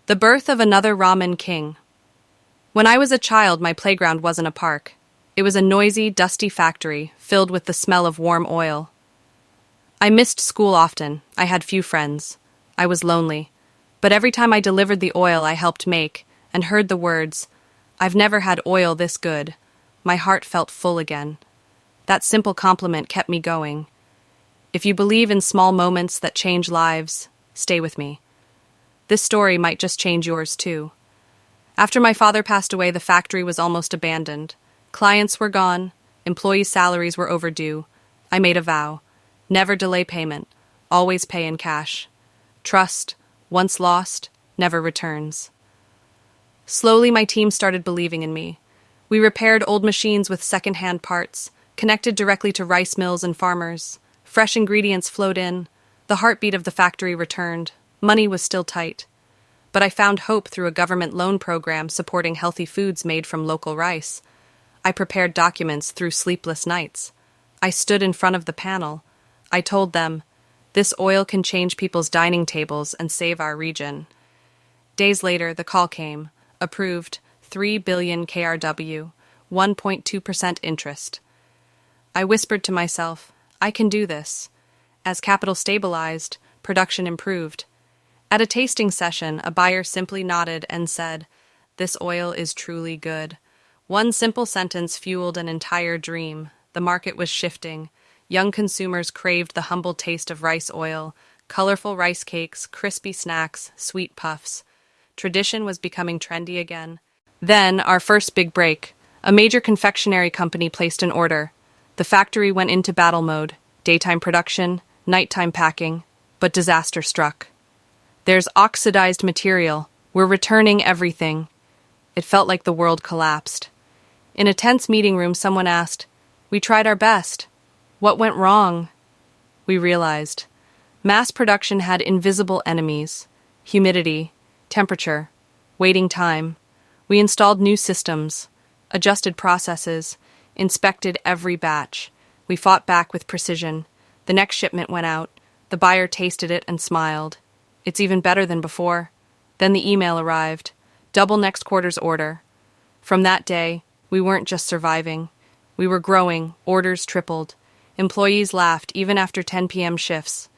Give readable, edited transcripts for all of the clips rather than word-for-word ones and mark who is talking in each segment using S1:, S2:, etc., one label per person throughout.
S1: The birth of another ramen king. When I was a child, my playground wasn't a park. It was a noisy, dusty factory filled with the smell of warm oil. I missed school often. I had few friends. I was lonely. But every time I delivered the oil I helped make and heard the words, "I've never had oil this good," my heart felt full again. That simple compliment kept me going. If you believe in small moments that change lives, stay with me. This story might just change yours too. After my father passed away, the factory was almost abandoned. Clients were gone, employees' salaries were overdue. I made a vow: never delay payment, always pay in cash. Trust, once lost, never returns. Slowly, my team started believing in me. We repaired old machines with second-hand parts, connected directly to rice mills and farmers. Fresh ingredients flowed in. The heartbeat of the factory returned. Money was still tight. But I found hope through a government loan program supporting healthy foods made from local rice. I prepared documents through sleepless nights. I stood in front of the panel. I told them, "This oil can change people's dining tables and save our region." Days later, the call came. Approved, 3 billion KRW, 1.2% interest. I whispered to myself, I can do this. As capital stabilized, production improved. At a tasting session, a buyer simply nodded and said, "This oil is truly good." One simple sentence fueled an entire dream. The market was shifting. Young consumers craved the humble taste of rice oil, colorful rice cakes, crispy snacks, sweet puffs. Tradition was becoming trendy again. Then, our first big break. A major confectionery company placed an order. The factory went into battle mode. Daytime production, nighttime packing. But disaster struck. "There's oxidized material. We're returning everything." It felt like the world collapsed. In a tense meeting room, someone asked, "We tried our best. What went wrong?" We realized. Mass production had invisible enemies: humidity, temperature, waiting time. We installed new systems, adjusted processes, inspected every batch. We fought back with precision. The next shipment went out. The buyer tasted it and smiled. "It's even better than before." Then the email arrived. Double next quarter's order. From that day, we weren't just surviving. We were growing. Orders tripled. Employees laughed even after 10 p.m. shifts.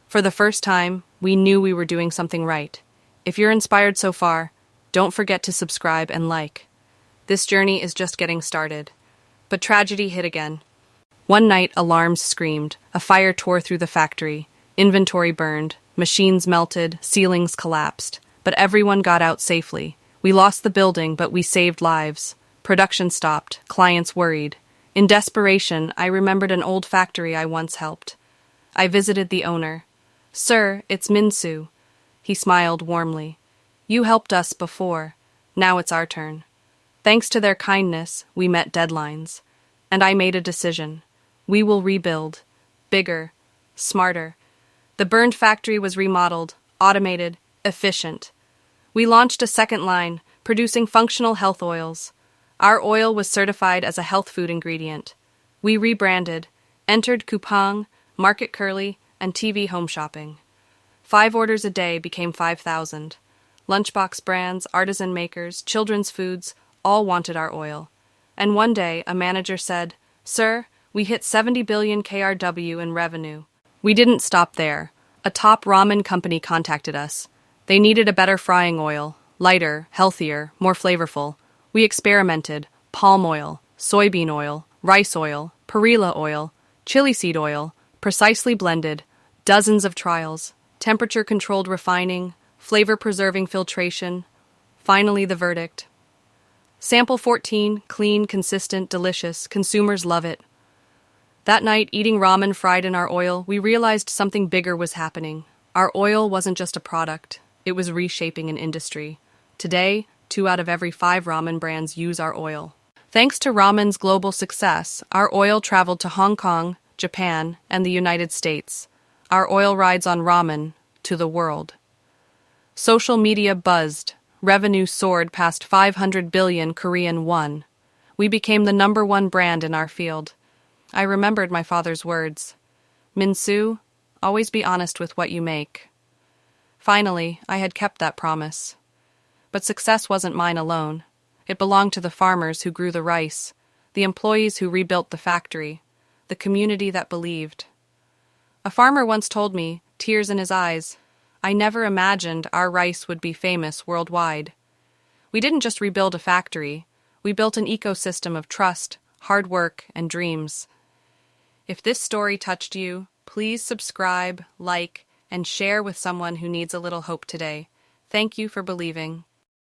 S1: For the first time, we knew we were doing something right. If you're inspired so far, don't forget to subscribe and like. This journey is just getting started. But tragedy hit again. One night, alarms screamed. A fire tore through the factory. Inventory burned. Machines melted. Ceilings collapsed. But everyone got out safely. We lost the building, but we saved lives. Production stopped. Clients worried. In desperation, I remembered an old factory I once helped. I visited the owner. "Sir, it's Minsu." He smiled warmly. "You helped us before. Now it's our turn." Thanks to their kindness, we met deadlines. And I made a decision. We will rebuild. Bigger. Smarter. The burned factory was remodeled, automated, efficient. We launched a second line, producing functional health oils. Our oil was certified as a health food ingredient. We rebranded, entered Coupang, Market Curly, and TV home shopping. 5 orders a day became 5,000. Lunchbox brands, artisan makers, children's foods, all wanted our oil. And one day, a manager said, "Sir, we hit 70 billion KRW in revenue." We didn't stop there. A top ramen company contacted us. They needed a better frying oil, lighter, healthier, more flavorful. We experimented: palm oil, soybean oil, rice oil, perilla oil, chili seed oil, precisely blended, dozens of trials, temperature-controlled refining, flavor-preserving filtration. Finally, the verdict. Sample 14, clean, consistent, delicious. Consumers love it. That night, eating ramen fried in our oil, we realized something bigger was happening. Our oil wasn't just a product. It was reshaping an industry. Today, 2 out of every 5 ramen brands use our oil. Thanks to ramen's global success, our oil traveled to Hong Kong, Japan, and the United States. Our oil rides on ramen to the world. Social media buzzed. Revenue soared past 500 billion Korean won. We became the #1 brand in our field. I remembered my father's words. "Minsu, always be honest with what you make." Finally, I had kept that promise. But success wasn't mine alone. It belonged to the farmers who grew the rice, the employees who rebuilt the factory, the community that believed. A farmer once told me, tears in his eyes, "I never imagined our rice would be famous worldwide." We didn't just rebuild a factory, we built an ecosystem of trust, hard work, and dreams. If this story touched you, please subscribe, like, and share with someone who needs a little hope today. Thank you for believing.